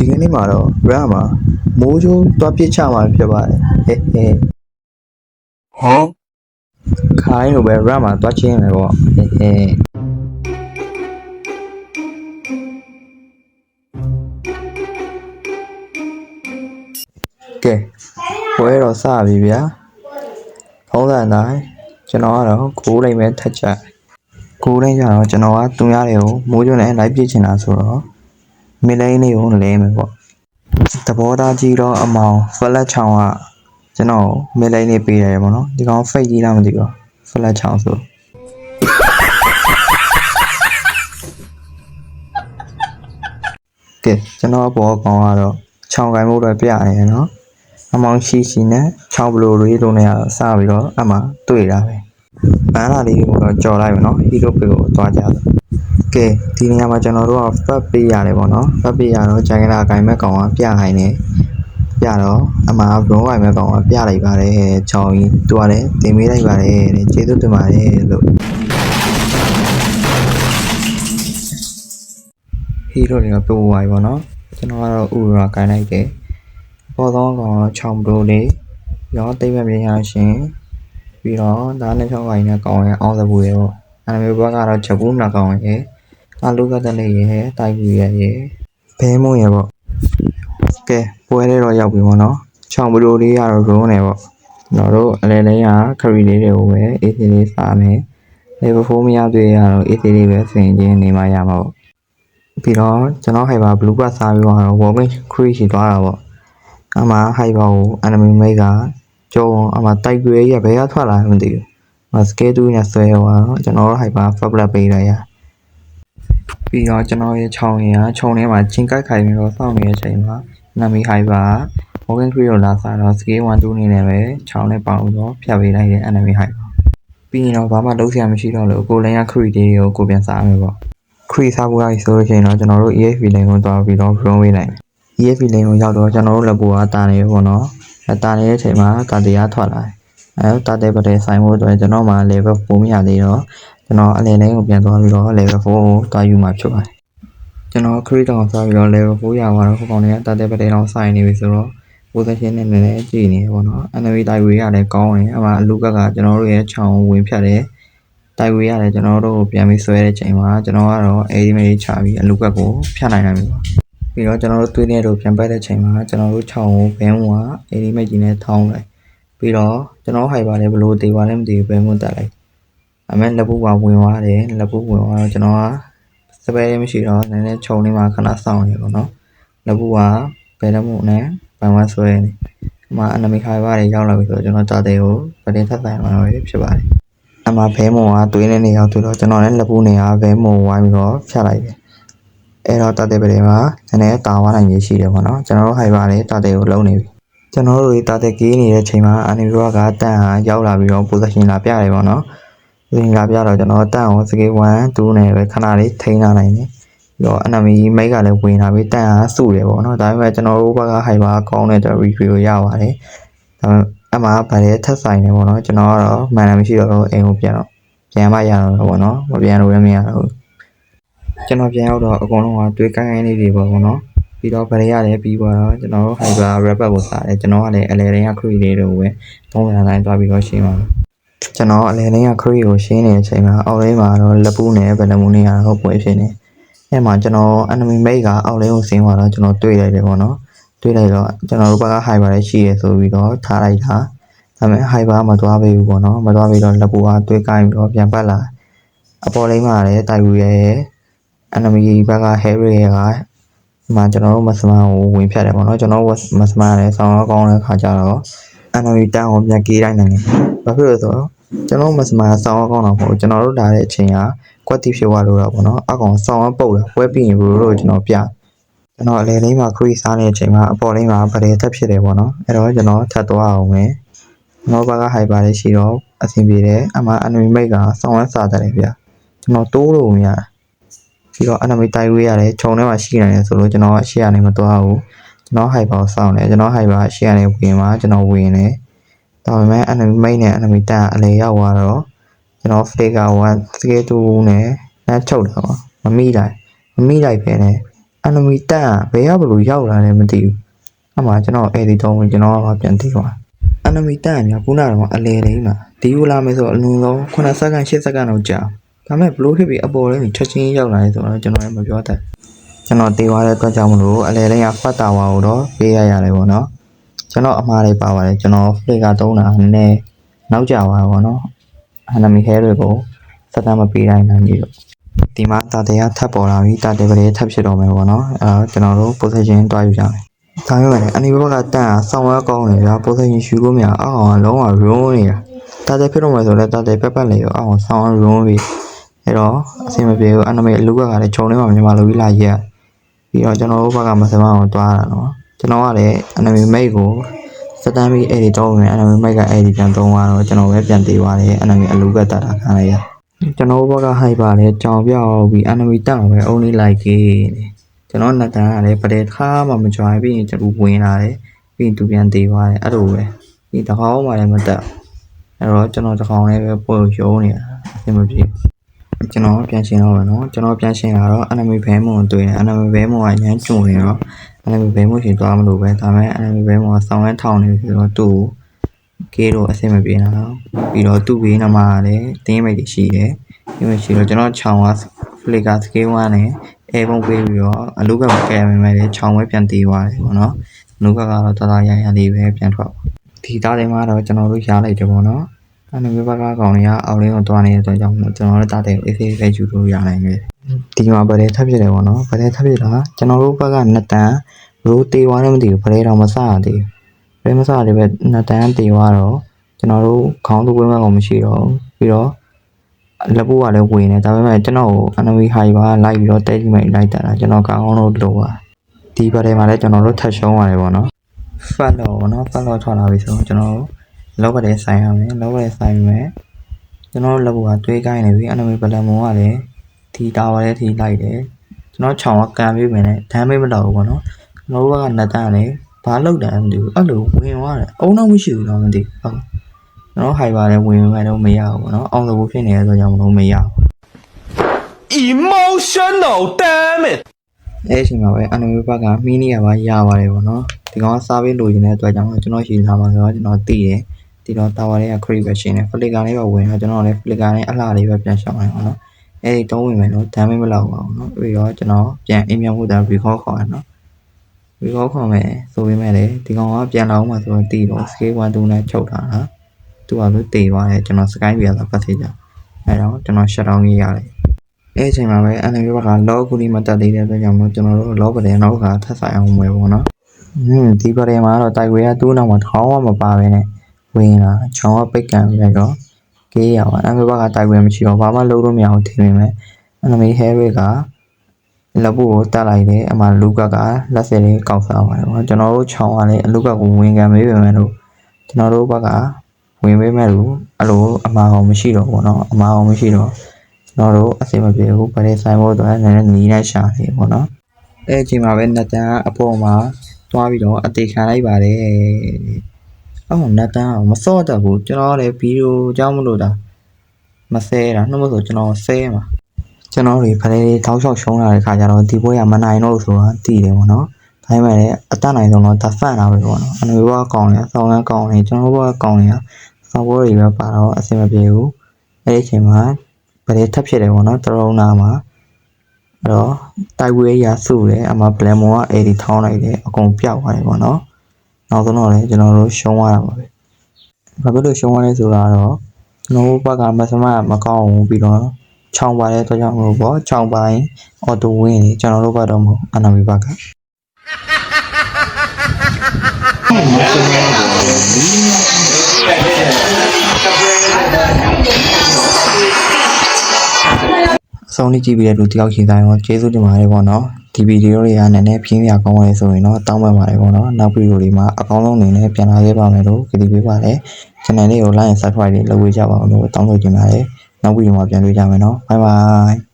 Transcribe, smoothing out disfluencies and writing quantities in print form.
ဒီကနေ့မှာတော့ run မှာမိုးချိုးတွားပစ်ချမှာဖြစ်ပါတယ်ဟဲ့ဟဲ့ခိုင်းလိုပဲ run မှာတွားချင်းမယ်ပေါ့ဟဲ့ဟဲ့ကဲပွဲတော့စပြီဗျာထုံးစံတိုင်းကျွန်တော်ကတော့9လိမ့်ပဲထက်ချက်9လိမ့်ကျတော့ကျွန်တော်ကသူများတွေကိုမိုးချိုးနဲ့လိုက်ပစ်ချင်တာဆိုတော့မင်းလိမ့်လေးကိုလဲမယ်ပေါ့သဘောထားကြီးတော့အမောင်ဖလက်ချောင်းကကျွန်တော်မင်းလိမ့်လေးပေးရတယ်ပေါ့နော်ဒီကောင် fake ကြီးလားမသိဘူးဖလက်ချောင်းဆိုကဲကျွန်တော်ဘောကောင်ကတော့ချောင်းကိုင်မှုတော့ပြရတယ်နော်အမောင်ရှိနဲ့ချောင်းဘလိုလေးလုံးနဲ့စပြီးတော့အမှတွေ့တာပဲဘန်းလာလေးကိုတော့ကြော်လိုက်မယ်နော်ဟီရိုပေကိုသွားကြတယ်ကဲဒီနေရာမှာကျွန်တော်တို့ကဖတ်ပေးရတယ်ပေါ့နော်ဖတ်ပေးရတော့ဂျိုင်လာကိုင်မဲ့ကောင်ကပြခိုင်းနေပြတော့အမှဘရုံးကိုင်မဲ့ကောင်ကပြလိုက်ပါတယ်ချောင်းကြီးသူကလည်းတင်ပေးလိုက်ပါတယ်တဲ့ကျေးဇူးတင်ပါတယ်လို့ဟီရိုတွေကပို့သွားပြီပေါ့နော်ကျွန်တော်ကတော့ဥရာကိုင်လိုက်တယ်ပေါ်တော့ကောင်ချောင်းဘလိုလေးရောတိတ်မမြင်ရရှင်ပြီးတော့ဒါနဲ့ချောင်းကိုင်နဲ့ကောင်ရဲ့အောင်သဘူရဲ့ပေါ့အဲ့လိုမျိုးဘက်ကတော့ချက်ဘူးနှစ်ကောင်ရဲ့အလူကတလေးရဲ့တိုက်ဘူးရဲ့ဘဲမုံရဲ့ပေါ့ကဲပွဲလေးတော့ရောက်ပြီပေါ့နော်ချောင်းဘလိုလေးကတော့ရုံးနေပေါ့ကျွန်တော်တို့အလဲလဲရခရီးလေးတွေကိုပဲအေးသေးလေးစားမယ်level 4မရသေးရတော့အေးသေးလေးပဲဆင်ချင်းနေမှရမှာပေါ့ပြီးတော့ကျွန်တော်ဟိုက်ပါ blue pass စားပြီးတော့ warming crease ရှိသွားတာပေါ့အမှဟိုက်ပါကို enemy mate ကကျော်အမှတိုက်ွယ်ကြီးဘယ်ကထွက်လာမှမသိဘူးစကေးတူးနဲ့ဆွဲသွားတော့ကျွန်တော်တို့ဟိုက်ပါ fablet ပေးလိုက်ရပြီးတော့ကျွန်တော်ရဲ့ခြောင်းရခြုံထဲမှာချင်းကိုက်ခိုင်ပြီးတော့စောင့်နေတဲ့အချိန်မှာနာမီဟိုက်ပါ walking crease ကိုလာစားတော့ scale 1 2နေနဲ့ပဲခြောင်းနဲ့ပေါင်းတော့ဖြတ်ပေးလိုက်တဲ့ enemy ဟိုက်ပါပြီးရင်တော့ဘာမှလုပ်စရာမရှိတော့လို့ကိုလင်းရ crease တွေကိုကိုပြန်စားမယ်ပေါ့ crease စားဖို့ရဆိုလို့ရှိရင်တော့ကျွန်တော်တို့ EFV lane ကိုတွားပြီးတော့ drone ဝေးလိုက် EFV lane ကိုရောက်တော့ကျွန်တော်တို့လက်ပေါ်ကတာနေပေါ့နော်တာနေတဲ့အချိန်မှာတာတရားထွက်လာတယ်တာတဲ့ပတဲ့ဆိုင်ဖို့အတွက်ကျွန်တော်မှ level 4မရသေးတော့ကျွန်တော်အလယ်လင်းကိုပြန်သွားပြီးတော့ level 4ကိုတွားယူမှာဖြစ်ပါတယ်ကျွန်တော် create တောင်စားပြီးတော့ level 4ရသွားတော့ဟိုကောင်တွေကတာတဲ့ပတဲ့တော့ဆိုင်နေပြီဆိုတော့ position နဲ့နည်းနည်းကြည့်နေပေါ့နော် enemy တိုက်ဝေးရတယ်ကောင်းတယ်အမှအလူကကျွန်တော်တို့ရဲ့ခြောင်ဝင်ဖြတ်တယ်တိုက်ဝေးရတယ်ကျွန်တော်တို့ပြန်ပြီးဆွဲတဲ့ချိန်မှာကျွန်တော်ကတော့ aim ချပြီးအလူကကိုဖြတ်နိုင်တယ်ပေါ့ပြီးတော့ကျွန်တော်တို့သွေးနဲ့တို့ပြန်ပတ်တဲ့ချိန်မှာကျွန်တော်တို့ခြောင်ကိုဘဲမွာအေဒီမိတ်ကြီးနဲ့ထောင်းလိုက်ပြီးတော့ကျွန်တော်ဟိုက်ပါလဲဘလို့တေးပါလဲမသိဘူးဘဲမွတက်လိုက်အမေလက်ပူကဝင်သွားတယ်လက်ပူဝင်သွားတော့ကျွန်တော်ကစပယ်လေးမရှိတော့နည်းနည်းခြုံလေးမှာခဏစောင့်နေပေါ့နော်လက်ပူကဘဲလက်မှုနဲ့ဘန်ဝမ်းဆွဲနေအမှအနမီခိုင်ပါတွေရောက်လာပြီဆိုတော့ကျွန်တော်တာတဲ့ကိုပတင်းထပ်ဆိုင်လာတော့ဖြစ်ပါတယ်အမှဘဲမွာကသွေးနဲ့နေရောက်တွေ့တော့ကျွန်တော်လည်းလက်ပူနေကဘဲမွာဝိုင်းပြီးတော့ဖြတ်လိုက်တယ်အဲ့တော့တာတဲ့ပတဲ့မှာနည်းနည်းတာဝါနိုင်ရရှိတယ်ပေါ့နော်ကျွန်တော်တို့ဟိုက်ပါလေတာတဲ့ကိုလုံးနေပြီကျွန်တော်တို့တာတဲ့ကေးနေတဲ့ချိန်မှာအန်နီရောကတန်ဟာရောက်လာပြီးတော့ position လာပြတယ်ပေါ့နော် position လာပြတော့ကျွန်တော်တန်ကိုစကေး1 2နဲ့ပဲခဏလေးထိန်းထားနိုင်တယ်ပြီးတော့ enemy mate ကလည်းဝင်လာပြီးတန်ဟာစုတယ်ပေါ့နော်ဒါပေမဲ့ကျွန်တော်တို့ဘက်ကဟိုက်ပါကောင်းတဲ့ review ကိုရပါတယ်ဒါပေမဲ့အမှဗရဲထက်ဆိုင်နေပေါ့နော်ကျွန်တော်ကတော့မှန်တယ်မရှိတော့အိမ်ကိုပြန်မှရတော့ပေါ့နော်မပြန်လို့လည်းမရတော့ကျွန်တော်ပြန်ရောက်တော့အကုန်လုံးကတွေးကိုင်းကိုင်းလေးတွေပေါ့နော်ပြီးတော့ဗရဲရတယ်ပြီးတော့ကျွန်တော်တို့ဟိုက်ပါ rapper ကိုစားတယ်ကျွန်တော်ကလည်းအလဲတိုင်းက create လေးတွေကိုပဲသုံးပြန်တိုင်းတွားပြီးတော့ရှင်းပါမယ်ကျွန်တော်အလဲတိုင်းက create ကိုရှင်းနေတဲ့အချိန်မှာအောက်လေးမှာတော့လက်ပူးနဲ့ဗလမူနဲ့ကတော့ပွဲဖြစ်နေအဲ့မှာကျွန်တော် enemy mate ကအောက်လေးကိုဆင်းသွားတော့ကျွန်တော်တွေးလိုက်တယ်ပေါ့နော်တွေးလိုက်တော့ကျွန်တော်တို့ဘက်က high ပါလေးရှိရဆိုပြီးတော့ထားလိုက်တာဒါပေမဲ့ high ပါမသွားပေးဘူးပေါ့နော်မသွားပြီးတော့လက်ပူးကတွေးကိုင်းပြီးတော့ပြန်ပတ်လာအပေါ်လေးမှာလည်းတိုက်ဝူရဲ့enemy ဘက်က Harry ကမှကျွန်တော်တို့မစမန်ကိုဝင်ဖြတ်တယ်ပေါ့နော်ကျွန်တော်မစမန်လည်းဆောင်းကောင်းတဲ့ခါကျတော့ enemy တန်းကိုပြန်ကေးတိုင်းနိုင်တယ်ဘာဖြစ်လို့ဆိုတော့ကျွန်တော်မစမန်ဆောင်းကောင်းတော့မဟုတ်ကျွန်တော်တို့လာတဲ့အချိန်ကကွက်တိဖြစ်သွားလို့တော့ပေါ့နော်အကောင်ဆောင်းပုတ်လာပွဲပြီးရင်ဘလို့ကျွန်တော်ပြကျွန်တော်အလဲလေးမှာ crease စားနေတဲ့အချိန်မှာအပေါ်လေးမှာဗရဲတက်ဖြစ်တယ်ပေါ့နော်အဲ့တော့ကျွန်တော်ထပ်သွားအောင်မယ်ကျွန်တော်ဘက်က high ပါလေးရှိတော့အဆင်ပြေတယ်အမှ enemy mate ကဆောင်းဝမ်းစားတယ်ဗျကျွန်တော်တိုးလို့မရပြီးတော့ enemy တိုက်ဝေးရတယ်ခြုံထဲမှာရှိနေတယ်ဆိုလို့ကျွန်တော်အရှေ့ကနေမသွားဘူးကျွန်တော် high ပါကိုစောင့်တယ်ကျွန်တော် high ပါအရှေ့ကနေဝင်မှာကျွန်တော်ဝင်တယ်ဒါပေမဲ့ enemy mate နဲ့ enemy တန်အလဲရောက်သွားတော့ကျွန်တော် flicker 1 scale 2နဲ့နှမ်းချုပ်တယ်ပေါ့မမိလိုက်ပဲနဲ့ enemy တက်ဘယ်ရောက်ဘလို့ရောက်လာလဲမသိဘူးအမှကျွန်တော်အဲ့ဒီတော့ကျွန်တော်ကပြန်သိသွား enemy တက်များခုနကတော့အလဲလေးမှာဒီကိုလာမယ်ဆိုအလုံးလုံး9စက္ကန့်10စက္ကန့်တော့ကြာဒါမဲ့ဘလို့ဖြစ်ပြီးအပေါ်လေးချက်ချင်းရောက်လာတယ်ဆိုတော့ကျွန်တော်လည်းမပြောတတ်ကျွန်တော်တေးသွားတဲ့အတွက်ကြောင့်မလို့အလဲလေးကဖတ်တာဝါကိုတော့ပေးရရတယ်ပေါ့နော်ကျွန်တော်အမှားလေးပါပါတယ်ကျွန်တော် flicker သုံးတာနည်းနည်းနောက်ကျသွားပါတော့ enemy hair တွေကိုစက်တမ်းမပေးနိုင်နိုင်ကြီးတော့ဒီမှာတာတေးကထပ်ပေါ်လာပြီတာတေးကလေးထပ်ဖြစ်တော့မယ်ပေါ့နော်ကျွန်တော်တို့ position တွားယူကြမယ်ဒါပေမဲ့ enemy ဘက်ကတန်ဆောင်းဝဲကောင်းတယ်ဗျာ position ယူလို့မရအောင်လုံးဝ room နေတာတာတေးဖြစ်တော့မယ်ဆိုလဲတာတေးပက်ပက်လေးရောအောင်ဆောင်း room ပြီးအဲ့တော့အဆင်မပြေဘူး enemy အလူကလည်းခြုံနေမှာမြန်မာလိုကြီးလာရက်ပြီးတော့ကျွန်တော်တို့ဘက်ကမစမအောင်တွားတာနော်ကျွန်တော်ကလည်း enemy mate ကိုစတမ်းပြီးအဲ့ဒီတော့ဝင် enemy mate ကအဲ့ဒီပြန်သုံးသွားတော့ကျွန်တော်ပဲပြန်သေးသွားတယ် enemy အလူကတတ်တာခံလိုက်ရကျွန်တော်ဘက်က hyper လည်းကြောင်ပြောက်ပြီး enemy တက်အောင်ပဲ only like ကျွန်တော်နှစ်တန်းကလည်းပဒေထားမှမကြွားပြီးရင်ကျွန်တော်ဝင်လာတယ်ပြီးရင်သူပြန်သေးသွားတယ်အဲ့လိုပဲဒီတကောင်းမှလည်းမတက်အဲ့တော့ကျွန်တော်တကောင်းလေးပဲပို့ရုံးနေတာအဆင်မပြေကျွန်တော်ပြန်ရှင်းတော့မယ်နော်ကျွန်တော်ပြန်ရှင်းလာတော့ enemy ဘဲမုံတွေ့တယ် enemy ဘဲမုံကရမ်းကျွံနေတော့ enemy ဘဲမုံရှင်သွားမလို့ပဲဒါပေမဲ့ enemy ဘဲမုံကဆောင်းဝဲထောင်နေပြီးတော့သူ့ကေးတော့အဆင်မပြေတော့ပြီးတော့သူ့ဘေးနားမှာလည်းတင်းမိတ်တွေရှိတယ်တင်းမိတ်ရှိတော့ကျွန်တော်ခြောင်က flicker scale 1နဲ့အဲပုံပေးပြီးတော့အလုကမကဲမယ်မယ်လေခြောင်ဝဲပြန်တီးသွားတယ်ပေါ့နော်အလုကကတော့တသားရရလေးပဲပြန်ထွက်ဒီသားတွေမှာတော့ကျွန်တော်တို့ရားလိုက်တယ်ပေါ့နော်enemy ဘက်ကကောင်တွေကအောက်လေးကိုတွားနေတဲ့အတွက်ကြောင့်ကျွန်တော်တို့တာတဲ့ AC ပဲယူလို့ရနိုင်တယ်ဒီမှာဗလဲထပ်ဖြစ်တယ်ပေါ့နော်ဗလဲထပ်ဖြစ်တာကျွန်တော်တို့ဘက်ကနှစ်တန်းရိုးတေးသွားတယ်မသိဘူးဗလဲတော့မစရသေးဘူးဗလဲမစရသေးပဲနှစ်တန်းတေးသွားတော့ကျွန်တော်တို့ခေါင်းသွင်းမဲ့ကောင်မရှိတော့ပြီးတော့လက်ပိုးကလည်းဝင်နေဒါပေမဲ့ကျွန်တော်ကို enemy high ပါလိုက်ပြီးတော့တဲကြီးမဲ့လိုက်တာကျွန်တော်ကောင်းအောင်လို့လို့ပါဒီဗလဲမှာလည်းကျွန်တော်တို့ထပ်ရှုံးရတယ်ပေါ့နော် fat တော့ပေါ့နော် fat တော့ထွက်လာပြီဆိုတော့ကျွန်တော်လောက်ကလေးဆိုင်ရမယ်လောက်ကလေးဆိုင်မယ်ကျွန်တော်တို့လက်ဘူးကတွေးကိုင်းနေပြီ enemy ဘလန်မုံကလည်းဒီတာဝါလေးထိလိုက်တယ်ကျွန်တော်ခြောင်ကကန်ပြီးမယ်နဲ့ဒမ်းမေးမတော့ဘူးပေါ့နော်ကျွန်တော်တို့ကနှစ်တန်းလေးဘာလောက်တယ်မသိဘူးအဲ့လိုဝင်သွားတယ်အုံတော့မရှိဘူးတော့မသိဘူးဟုတ်ကျွန်တော်ဟိုက်ပါလည်းဝင်မယ်တော့မရဘူးပေါ့နော်အောင်သဘောဖြစ်နေတဲ့ဆိုကြောင့်မလို့မရဘူး emotional damn it အဲ့အချိန်မှာပဲ enemy ဘက်ကမီနီယာပါရပါတယ်ပေါ့နော်ဒီကောင်ကစားပေးလို့ရင်းတဲ့အတွက်ကြောင့်ကျွန်တော်ရှိလာမှာဆိုတော့ကျွန်တော်သိတယ်ဒီတော့တာဝါလေးက creep ပဲရှင်းတယ် flicker လေးပဲဝင်တော့ကျွန်တော်လည်း flicker နဲ့အလှလေးပဲပြန်ရှောင်းလိုက်အောင်နော်အဲ့ဒီတုံးဝင်မယ်နော်ဒမ်းမေးမလောက်ပါဘူးနော်ပြီးတော့ကျွန်တော်ပြန်အိမ်ပြန်ဖို့တာ recall ခေါ်ရနော် recall ခေါ်မယ်ဆိုပေမဲ့လေဒီကောင်ကပြန်လာအောင်မှဆိုတော့တီးတော့ scale 1 2နဲ့ချုပ်ထားတာသူကလို့တေသွားတယ်ကျွန်တော် sky ပြတာပတ်သေးကြအဲ့တော့ကျွန်တော် shut down ရေးရတယ်အဲ့အချိန်မှာပဲ enemy ဘက်က low ကူဒီမတက်သေးတဲ့အတွက်ကြောင့်မို့ကျွန်တော်တို့ low ပတဲ့နောက်ကထပ်ဆိုင်အောင်မယ်ပေါ့နော်ဒီပတဲ့မှာတော့တိုက်ခွေကသူ့နောက်မှာထောင်းမှမပါဘဲနဲ့ဝင်လာချောင်းကပိတ်ကန်ပြီးလိုက်တော့ကေးရပါ enemy ဘက်ကတိုက်ခွေမရှိတော့ဘာမှလုပ်လို့မရအောင်ထင်နေမယ် enemy heavy ကလက်ဖို့ကိုတက်လိုက်တယ်အမှလူကလက်စဲလေးကောက်စားပါတယ်ပေါ့ကျွန်တော်တို့ချောင်းကလည်းအလူကကိုဝင်ကန်မေးပေမဲ့လို့ကျွန်တော်တို့ဘက်ကဝင်ပေးမဲ့လို့အဲ့လိုအမှားအောင်မရှိတော့ဘူးเนาะအမှားအောင်မရှိတော့ကျွန်တော်တို့အစိမပြေဘူးဗတဲ့ဆိုင်ဖို့တော့နည်းနည်းနီးလိုက်ရှာနေပေါ့เนาะအဲ့အချိန်မှာပဲနှစ်တန်းအပေါ်မှာတွားပြီးတော့အသေးခံလိုက်ပါတယ်အော်နှစ်တန်းမစော့တတ်ဘူးကျွန်တော်လည်းဗီဒီယိုကြောင်းမလို့တာမဆဲတာနှုတ်မဆိုကျွန်တော်ဆဲမှာကျွန်တော်တွေဗတဲ့ထောက်လျှောက်ရှုံးလာတဲ့ခါကျတော့ဒီပွဲကမနိုင်တော့ဆိုတာသိတယ်ပေါ့เนาะဒါပေမဲ့လည်းအတတ်နိုင်ဆုံးတော့ဒါဖန်တာပဲပေါ့เนาะအနွေဘကကောင်းတယ်ဆောင်းကကောင်းတယ်ကျွန်တော်ဘကကောင်းတယ်ဆောင်းဘောတွေပဲပါတော့အဆင်မပြေဘူးအဲ့ဒီအချိန်မှာဗတဲ့ထပ်ဖြစ်တယ်ပေါ့เนาะတရုံနာမှာအဲ့တော့တိုက်ဝဲရစုတယ်အမှဘလန်မောကအဲ့ဒီထောင်းလိုက်တယ်အကုန်ပြောက်သွားတယ်ပေါ့เนาะနောက်ဆုံးတော့လည်းကျွန်တော်တို့ရှုံးသွားတာပါပဲဘာဖြစ်လို့ရှုံးသွားလဲဆိုတာတော့ကျွန်တော်ဘက်ကမစမမကောင်းဘူးပြီးတော့ချောင်းပါတဲ့အတွက်ကြောင့်မလို့ပေါ့ချောင်းပိုင်းအော်တိုဝင်းနေကျွန်တော်တို့ဘက်တော့မဟုတ်အနာမီဘက်ကဆုံးနေကြည့်ပြီးတဲ့လူတယောက်ရှိတိုင်းတော့ကျေးဇူးတင်ပါတယ်ပေါ့နော်ဒီဗီဒီယိုတွေကနည်းနည်းပြင်းပြကောင်းရဲဆိုရင်တော့တောင်းပန်ပါတယ်ပေါ့နော်နောက်ဗီဒီယိုတွေမှာအကောင်းဆုံးအနေနဲ့ပြန်လာခဲ့ပါမယ်လို့ကြည့်ပေးပါတယ် channel လေးကို like and subscribe လေးလုပ်ပေးကြပါဦးလို့တောင်းဆိုချင်ပါတယ်နောက်ဗီဒီယိုမှာပြန်တွေ့ကြမယ်နော် bye bye